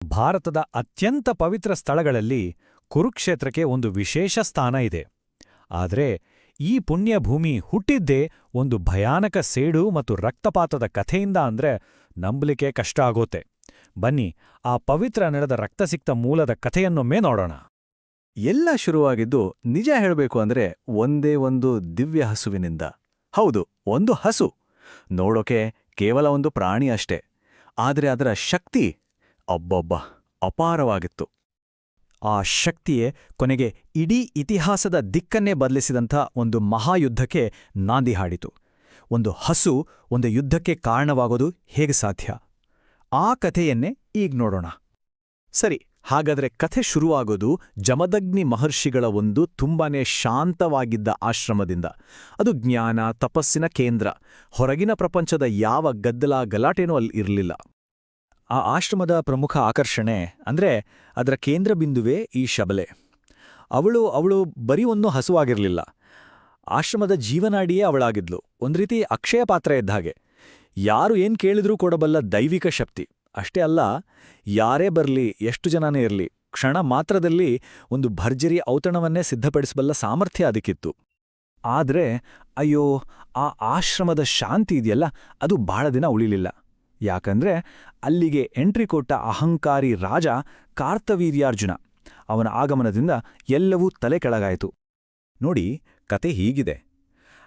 ಭಾರತದ ಅತ್ಯಂತ ಪವಿತ್ರ ಸ್ಥಳಗಳಲ್ಲಿ ಕುರುಕ್ಷೇತ್ರಕ್ಕೆ ಒಂದು ವಿಶೇಷ ಸ್ಥಾನ ಇದೆ. ಆದರೆ ಈ ಪುಣ್ಯಭೂಮಿ ಹುಟ್ಟಿದ್ದೇ ಒಂದು ಭಯಾನಕ ಸೇಡು ಮತ್ತು ರಕ್ತಪಾತದ ಕಥೆಯಿಂದ ಅಂದ್ರೆ ನಂಬಲಿಕ್ಕೆ ಕಷ್ಟ ಆಗೋತೆ. ಬನ್ನಿ, ಆ ಪವಿತ್ರ ನಡೆದ ರಕ್ತಸಿಕ್ತ ಮೂಲದ ಕಥೆಯನ್ನೊಮ್ಮೆ ನೋಡೋಣ. ಎಲ್ಲ ಶುರುವಾಗಿದ್ದು ನಿಜ ಹೇಳಬೇಕು ಅಂದ್ರೆ ಒಂದೇ ಒಂದು ದಿವ್ಯ ಹಸುವಿನಿಂದ. ಹೌದು, ಒಂದು ಹಸು. ನೋಡೋಕೆ ಕೇವಲ ಒಂದು ಪ್ರಾಣಿ ಅಷ್ಟೇ. ಆದರೆ ಅದರ ಶಕ್ತಿ ಅಬ್ಬಬ್ಬ ಅಪಾರವಾಗಿತ್ತು. ಆ ಶಕ್ತಿಯೇ ಕೊನೆಗೆ ಇಡೀ ಇತಿಹಾಸದ ದಿಕ್ಕನ್ನೇ ಬದಲಿಸಿದಂಥ ಒಂದು ಮಹಾಯುದ್ಧಕ್ಕೆ ನಾಂದಿ ಹಾಡಿತು. ಒಂದು ಹಸು ಒಂದು ಯುದ್ಧಕ್ಕೆ ಕಾರಣವಾಗೋದು ಹೇಗೆ ಸಾಧ್ಯ? ಆ ಕಥೆಯನ್ನೇ ಈಗ ನೋಡೋಣ. ಸರಿ, ಹಾಗಾದ್ರೆ ಕಥೆ ಶುರುವಾಗೋದು ಜಮದಗ್ನಿ ಮಹರ್ಷಿಗಳ ಒಂದು ತುಂಬಾನೇ ಶಾಂತವಾಗಿದ್ದ ಆಶ್ರಮದಿಂದ. ಅದು ಜ್ಞಾನ ತಪಸ್ಸಿನ ಕೇಂದ್ರ. ಹೊರಗಿನ ಪ್ರಪಂಚದ ಯಾವ ಗದ್ದಲ ಗಲಾಟೆನೂ ಅಲ್ಲಿ ಇರಲಿಲ್ಲ. ಆ ಆಶ್ರಮದ ಪ್ರಮುಖ ಆಕರ್ಷಣೆ ಅಂದ್ರೆ ಅದರ ಕೇಂದ್ರ ಬಿಂದುವೇ ಈ ಶಬಲೆ. ಅವಳು ಬರೀ ಒಂದು ಹಸುವಾಗಿರಲಿಲ್ಲ. ಆಶ್ರಮದ ಜೀವನಾಡಿಯೇ ಅವಳಾಗಿದ್ಲು. ಒಂದ್ರೀತಿ ಅಕ್ಷಯ ಪಾತ್ರೆ ಇದ್ದ ಹಾಗೆ. ಯಾರು ಏನ್ ಕೇಳಿದ್ರೂ ಕೊಡಬಲ್ಲ ದೈವಿಕ ಶಕ್ತಿ. ಅಷ್ಟೇ ಅಲ್ಲ, ಯಾರೇ ಬರಲಿ, ಎಷ್ಟು ಜನನೇ ಇರಲಿ, ಕ್ಷಣ ಮಾತ್ರದಲ್ಲಿ ಒಂದು ಭರ್ಜರಿ ಔತಣವನ್ನೇ ಸಿದ್ಧಪಡಿಸಬಲ್ಲ ಸಾಮರ್ಥ್ಯ ಅದಕ್ಕಿತ್ತು. ಆದ್ರೆ ಅಯ್ಯೋ, ಆ ಆಶ್ರಮದ ಶಾಂತಿ ಇದೆಯಲ್ಲ, ಅದು ಬಹಳ ದಿನ ಉಳಿಲಿಲ್ಲ. ಯಾಕಂದ್ರೆ ಅಲ್ಲಿಗೆ ಎಂಟ್ರಿ ಕೊಟ್ಟ ಅಹಂಕಾರಿ ರಾಜ ಕಾರ್ತವೀರ್ಯಾರ್ಜುನ. ಅವನ ಆಗಮನದಿಂದ ಎಲ್ಲವೂ ತಲೆ ಕೆಳಗಾಯಿತು. ನೋಡಿ, ಕತೆ ಹೀಗಿದೆ.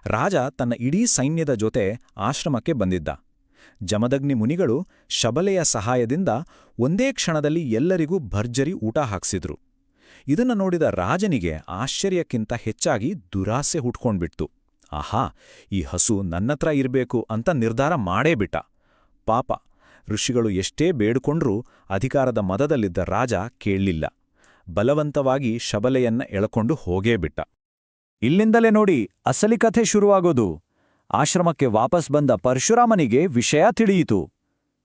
ರಾಜ ತನ್ನ ಇಡೀ ಸೈನ್ಯದ ಜೊತೆ ಆಶ್ರಮಕ್ಕೆ ಬಂದಿದ್ದ. ಜಮದಗ್ನಿ ಮುನಿಗಳು ಶಬಲೆಯ ಸಹಾಯದಿಂದ ಒಂದೇ ಕ್ಷಣದಲ್ಲಿ ಎಲ್ಲರಿಗೂ ಭರ್ಜರಿ ಊಟ ಹಾಕ್ಸಿದ್ರು. ಇದನ್ನ ನೋಡಿದ ರಾಜನಿಗೆ ಆಶ್ಚರ್ಯಕ್ಕಿಂತ ಹೆಚ್ಚಾಗಿ ದುರಾಸೆ ಹುಟ್ಕೊಂಡ್ಬಿಡ್ತು. ಆಹಾ, ಈ ಹಸು ನನ್ನತ್ರ ಇರ್ಬೇಕು ಅಂತ ನಿರ್ಧಾರ ಮಾಡೇ ಬಿಟ್ಟ. ಪಾಪ, ಋಷಿಗಳು ಎಷ್ಟೇ ಬೇಡ್ಕೊಂಡ್ರೂ ಅಧಿಕಾರದ ಮದದಲ್ಲಿದ್ದ ರಾಜ ಕೇಳಲಿಲ್ಲ. ಬಲವಂತವಾಗಿ ಶಬಲೆಯನ್ನ ಎಳಕೊಂಡು ಹೋಗೇ ಬಿಟ್ಟ. ಇಲ್ಲಿಂದಲೇ ನೋಡಿ ಅಸಲಿ ಕಥೆ ಶುರುವಾಗೋದು. ಆಶ್ರಮಕ್ಕೆ ವಾಪಸ್ ಬಂದ ಪರಶುರಾಮನಿಗೆ ವಿಷಯ ತಿಳಿಯಿತು.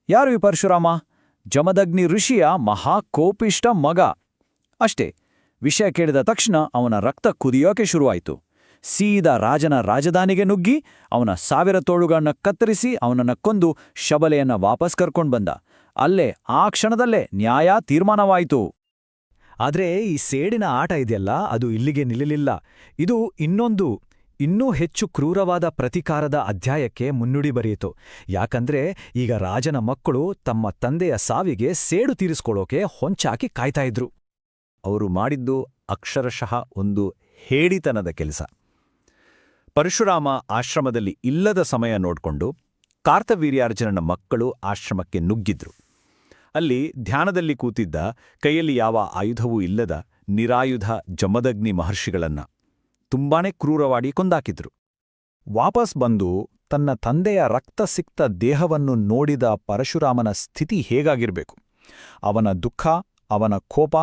ಯಾರು ಈ ಪರಶುರಾಮ? ಜಮದಗ್ನಿ ಋಷಿಯ ಮಹಾಕೋಪಿಷ್ಟ ಮಗ. ಅಷ್ಟೇ, ವಿಷಯ ಕೇಳಿದ ತಕ್ಷಣ ಅವನ ರಕ್ತ ಕುದಿಯೋಕೆ ಶುರುವಾಯಿತು. ಸೀದಾ ರಾಜನ ರಾಜಧಾನಿಗೆ ನುಗ್ಗಿ ಅವನ 1000 ತೋಳುಗಳನ್ನ ಕತ್ತರಿಸಿ ಅವನನ್ನ ಕೊಂದು ಶಬಲೆಯನ್ನ ವಾಪಸ್ ಕರ್ಕೊಂಡ್ ಬಂದ. ಅಲ್ಲೇ ಆ ಕ್ಷಣದಲ್ಲೇ ನ್ಯಾಯ ತೀರ್ಮಾನವಾಯಿತು. ಆದ್ರೆ ಈ ಸೇಡಿನ ಆಟ ಇದೆಯಲ್ಲ, ಅದು ಇಲ್ಲಿಗೆ ನಿಲ್ಲಲಿಲ್ಲ. ಇದು ಇನ್ನೂ ಹೆಚ್ಚು ಕ್ರೂರವಾದ ಪ್ರತಿಕಾರದ ಅಧ್ಯಾಯಕ್ಕೆ ಮುನ್ನುಡಿ ಬರೆಯಿತು. ಯಾಕಂದ್ರೆ ಈಗ ರಾಜನ ಮಕ್ಕಳು ತಮ್ಮ ತಂದೆಯ ಸಾವಿಗೆ ಸೇಡು ತೀರಿಸ್ಕೊಳ್ಳೋಕೆ ಹೊಂಚಾಕಿ ಕಾಯ್ತಾ ಇದ್ರು. ಅವರು ಮಾಡಿದ್ದು ಅಕ್ಷರಶಃ ಒಂದು ಹೇಡಿತನದ ಕೆಲಸ. ಪರಶುರಾಮ ಆಶ್ರಮದಲ್ಲಿ ಇಲ್ಲದ ಸಮಯ ನೋಡ್ಕೊಂಡು ಕಾರ್ತವೀರ್ಯಾರ್ಜುನನ ಮಕ್ಕಳು ಆಶ್ರಮಕ್ಕೆ ನುಗ್ಗಿದ್ರು. ಅಲ್ಲಿ ಧ್ಯಾನದಲ್ಲಿ ಕೂತಿದ್ದ, ಕೈಯಲ್ಲಿ ಯಾವ ಆಯುಧವೂ ಇಲ್ಲದ ನಿರಾಯುಧ ಜಮದಗ್ನಿ ಮಹರ್ಷಿಗಳನ್ನ ತುಂಬಾನೇ ಕ್ರೂರವಾಡಿ ಕೊಂದಾಕಿದ್ರು. ವಾಪಸ್ ಬಂದು ತನ್ನ ತಂದೆಯ ರಕ್ತಸಿಕ್ತ ದೇಹವನ್ನು ನೋಡಿದ ಪರಶುರಾಮನ ಸ್ಥಿತಿ ಹೇಗಾಗಿರ್ಬೇಕು? ಅವನ ದುಃಖ, ಅವನ ಕೋಪ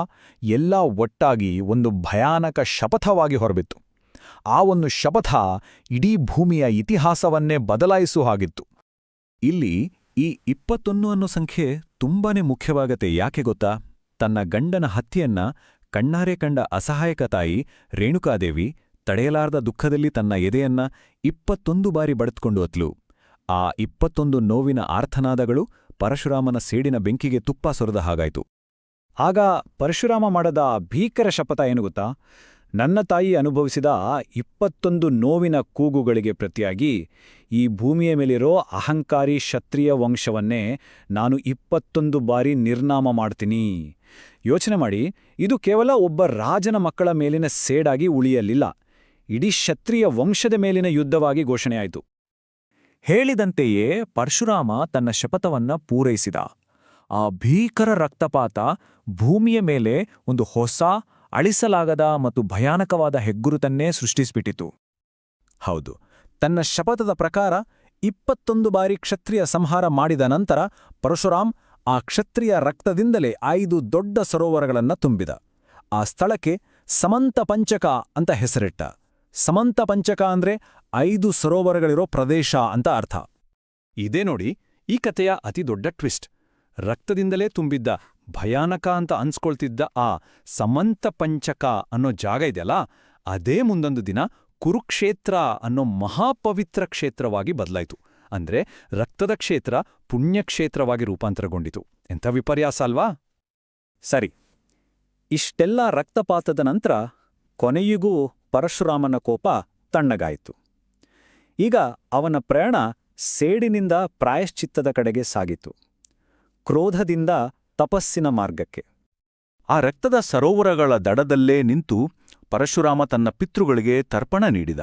ಎಲ್ಲ ಒಟ್ಟಾಗಿ ಒಂದು ಭಯಾನಕ ಶಪಥವಾಗಿ ಹೊರಬಿತ್ತು. ಆ ಒಂದು ಶಪಥ ಇಡೀ ಭೂಮಿಯ ಇತಿಹಾಸವನ್ನೇ ಬದಲಾಯಿಸುವ ಹಾಗಿತ್ತು. ಇಲ್ಲಿ ಈ 21 ಅನ್ನೋ ಸಂಖ್ಯೆ ತುಂಬಾನೇ ಮುಖ್ಯವಾಗತ್ತೆ. ಯಾಕೆ ಗೊತ್ತಾ? ತನ್ನ ಗಂಡನ ಹತ್ಯೆಯನ್ನ ಕಣ್ಣಾರೆ ಕಂಡ ಅಸಹಾಯಕ ತಾಯಿ ರೇಣುಕಾದೇವಿ ತಡೆಯಲಾರ್ದ ದುಃಖದಲ್ಲಿ ತನ್ನ ಎದೆಯನ್ನ 21 ಬಾರಿ ಬಡಿದುಕೊಂಡು ಅತ್ಲು. ಆ 21 ನೋವಿನ ಆರ್ತನಾದಗಳು ಪರಶುರಾಮನ ಸೇಡಿನ ಬೆಂಕಿಗೆ ತುಪ್ಪ ಸುರಿದ ಹಾಗಾಯ್ತು. ಆಗ ಪರಶುರಾಮ ಮಾಡದ ಭೀಕರ ಶಪಥ ಏನು ಗೊತ್ತಾ? ನನ್ನ ತಾಯಿ ಅನುಭವಿಸಿದ 21 ನೋವಿನ ಕೂಗುಗಳಿಗೆ ಪ್ರತಿಯಾಗಿ ಈ ಭೂಮಿಯ ಮೇಲಿರೋ ಅಹಂಕಾರಿ ಕ್ಷತ್ರಿಯ ವಂಶವನ್ನೇ ನಾನು 21 ಬಾರಿ ನಿರ್ನಾಮ ಮಾಡ್ತೀನಿ. ಯೋಚನೆ ಮಾಡಿ, ಇದು ಕೇವಲ ಒಬ್ಬ ರಾಜನ ಮಕ್ಕಳ ಮೇಲಿನ ಸೇಡಾಗಿ ಉಳಿಯಲಿಲ್ಲ, ಇಡೀ ಕ್ಷತ್ರಿಯ ವಂಶದ ಮೇಲಿನ ಯುದ್ಧವಾಗಿ ಘೋಷಣೆಯಾಯಿತು. ಹೇಳಿದಂತೆಯೇ ಪರಶುರಾಮ ತನ್ನ ಶಪಥವನ್ನ ಪೂರೈಸಿದ. ಆ ಭೀಕರ ರಕ್ತಪಾತ ಭೂಮಿಯ ಮೇಲೆ ಒಂದು ಹೊಸ, ಅಳಿಸಲಾಗದ ಮತ್ತು ಭಯಾನಕವಾದ ಹೆಗ್ಗುರುತನ್ನೇ ಸೃಷ್ಟಿಸಿಬಿಟ್ಟಿತು. ಹೌದು, ತನ್ನ ಶಪಥದ ಪ್ರಕಾರ 21 ಬಾರಿ ಕ್ಷತ್ರಿಯ ಸಂಹಾರ ಮಾಡಿದ ನಂತರ ಪರಶುರಾಮ್ ಆ ಕ್ಷತ್ರಿಯ ರಕ್ತದಿಂದಲೇ 5 ದೊಡ್ಡ ಸರೋವರಗಳನ್ನ ತುಂಬಿದ. ಆ ಸ್ಥಳಕ್ಕೆ ಸಮಂತ ಪಂಚಕ ಅಂತ ಹೆಸರಿಟ್ಟ. ಸಮಂತ ಪಂಚಕ ಅಂದ್ರೆ 5 ಸರೋವರಗಳಿರೋ ಪ್ರದೇಶ ಅಂತ ಅರ್ಥ. ಇದೇ ನೋಡಿ ಈ ಕಥೆಯ ಅತಿ ದೊಡ್ಡ ಟ್ವಿಸ್ಟ್. ರಕ್ತದಿಂದಲೇ ತುಂಬಿದ್ದ, ಭಯಾನಕ ಅಂತ ಅನ್ಸ್ಕೊಳ್ತಿದ್ದ ಆ ಸಮಂತ ಪಂಚಕ ಅನ್ನೋ ಜಾಗ ಇದೆಯಲ್ಲ, ಅದೇ ಮುಂದೊಂದು ದಿನ ಕುರುಕ್ಷೇತ್ರ ಅನ್ನೋ ಮಹಾಪವಿತ್ರ ಕ್ಷೇತ್ರವಾಗಿ ಬದಲಾಯಿತು. ಅಂದ್ರೆ ರಕ್ತದ ಕ್ಷೇತ್ರ ಪುಣ್ಯಕ್ಷೇತ್ರವಾಗಿ ರೂಪಾಂತರಗೊಂಡಿತು. ಎಂಥ ವಿಪರ್ಯಾಸ ಅಲ್ವಾ? ಸರಿ, ಇಷ್ಟೆಲ್ಲ ರಕ್ತಪಾತದ ನಂತರ ಕೊನೆಯಿಗೂ ಪರಶುರಾಮನ ಕೋಪ ತಣ್ಣಗಾಯಿತು. ಈಗ ಅವನ ಪ್ರಯಾಣ ಸೇಡಿನಿಂದ ಪ್ರಾಯಶ್ಚಿತ್ತದ ಕಡೆಗೆ ಸಾಗಿತು, ಕ್ರೋಧದಿಂದ ತಪಸ್ಸಿನ ಮಾರ್ಗಕ್ಕೆ. ಆ ರಕ್ತದ ಸರೋವರಗಳ ದಡದಲ್ಲೇ ನಿಂತು ಪರಶುರಾಮ ತನ್ನ ಪಿತೃಗಳಿಗೆ ತರ್ಪಣ ನೀಡಿದ.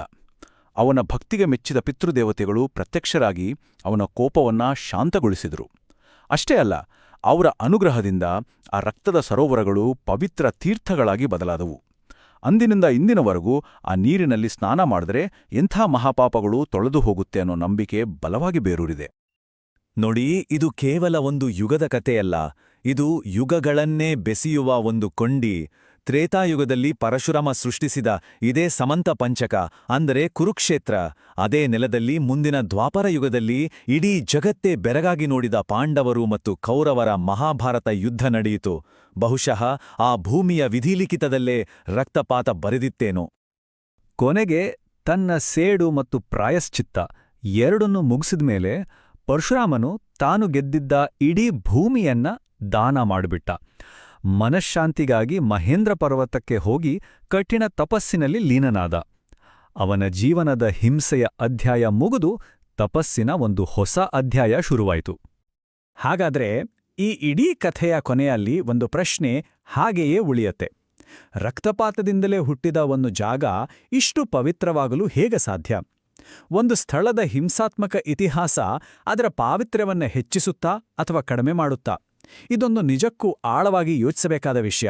ಅವನ ಭಕ್ತಿಗೆ ಮೆಚ್ಚಿದ ಪಿತೃದೇವತೆಗಳು ಪ್ರತ್ಯಕ್ಷರಾಗಿ ಅವನ ಕೋಪವನ್ನ ಶಾಂತಗೊಳಿಸಿದರು. ಅಷ್ಟೇ ಅಲ್ಲ, ಅವರ ಅನುಗ್ರಹದಿಂದ ಆ ರಕ್ತದ ಸರೋವರಗಳು ಪವಿತ್ರ ತೀರ್ಥಗಳಾಗಿ ಬದಲಾದವು. ಅಂದಿನಿಂದ ಇಂದಿನವರೆಗೂ ಆ ನೀರಿನಲ್ಲಿ ಸ್ನಾನ ಮಾಡಿದ್ರೆ ಎಂಥ ಮಹಾಪಾಪಗಳು ತೊಳೆದು ಹೋಗುತ್ತೆ ಅನ್ನೋ ನಂಬಿಕೆ ಬಲವಾಗಿ ಬೇರೂರಿದೆ. ನೋಡಿ, ಇದು ಕೇವಲ ಒಂದು ಯುಗದ ಕಥೆಯಲ್ಲ, ಇದು ಯುಗಗಳನ್ನೇ ಬೆಸೆಯುವ ಒಂದು ಕೊಂಡಿ. ತ್ರೇತಾಯುಗದಲ್ಲಿ ಪರಶುರಾಮ ಸೃಷ್ಟಿಸಿದ ಇದೇ ಸಮಂತ ಪಂಚಕ, ಅಂದರೆ ಕುರುಕ್ಷೇತ್ರ. ಅದೇ ನೆಲದಲ್ಲಿ ಮುಂದಿನ ದ್ವಾಪರ ಯುಗದಲ್ಲಿ ಇಡೀ ಜಗತ್ತೇ ಬೆರಗಾಗಿ ನೋಡಿದ ಪಾಂಡವರು ಮತ್ತು ಕೌರವರ ಮಹಾಭಾರತ ಯುದ್ಧ ನಡೆಯಿತು. ಬಹುಶಃ ಆ ಭೂಮಿಯ ವಿಧಿಲಿಖಿತದಲ್ಲೇ ರಕ್ತಪಾತ ಬರೆದಿತ್ತೇನೋ. ಕೊನೆಗೆ ತನ್ನ ಸೇಡು ಮತ್ತು ಪ್ರಾಯಶ್ಚಿತ್ತ ಎರಡನ್ನೂ ಮುಗಿಸಿದ್ಮೇಲೆ ಪರಶುರಾಮನು ತಾನು ಗೆದ್ದಿದ್ದ ಇಡೀ ಭೂಮಿಯನ್ನ ದಾನ ಮಾಡಿಬಿಟ್ಟ. ಮನಃಶಾಂತಿಗಾಗಿ ಮಹೇಂದ್ರ ಪರ್ವತಕ್ಕೆ ಹೋಗಿ ಕಠಿಣ ತಪಸ್ಸಿನಲ್ಲಿ ಲೀನನಾದ. ಅವನ ಜೀವನದ ಹಿಂಸೆಯ ಅಧ್ಯಾಯ ಮುಗಿದು ತಪಸ್ಸಿನ ಒಂದು ಹೊಸ ಅಧ್ಯಾಯ ಶುರುವಾಯಿತು. ಹಾಗಾದ್ರೆ ಈ ಇಡೀ ಕಥೆಯ ಕೊನೆಯಲ್ಲಿ ಒಂದು ಪ್ರಶ್ನೆ ಹಾಗೆಯೇ ಉಳಿಯತ್ತೆ. ರಕ್ತಪಾತದಿಂದಲೇ ಹುಟ್ಟಿದ ಒಂದು ಜಾಗ ಇಷ್ಟು ಪವಿತ್ರವಾಗಲು ಹೇಗೆ ಸಾಧ್ಯ? ಒಂದು ಸ್ಥಳದ ಹಿಂಸಾತ್ಮಕ ಇತಿಹಾಸ ಅದರ ಪಾವಿತ್ರ್ಯವನ್ನ ಹೆಚ್ಚಿಸುತ್ತಾ ಅಥವಾ ಕಡಿಮೆ ಮಾಡುತ್ತಾ? ಇದೊಂದು ನಿಜಕ್ಕೂ ಆಳವಾಗಿ ಯೋಚಿಸಬೇಕಾದ ವಿಷಯ.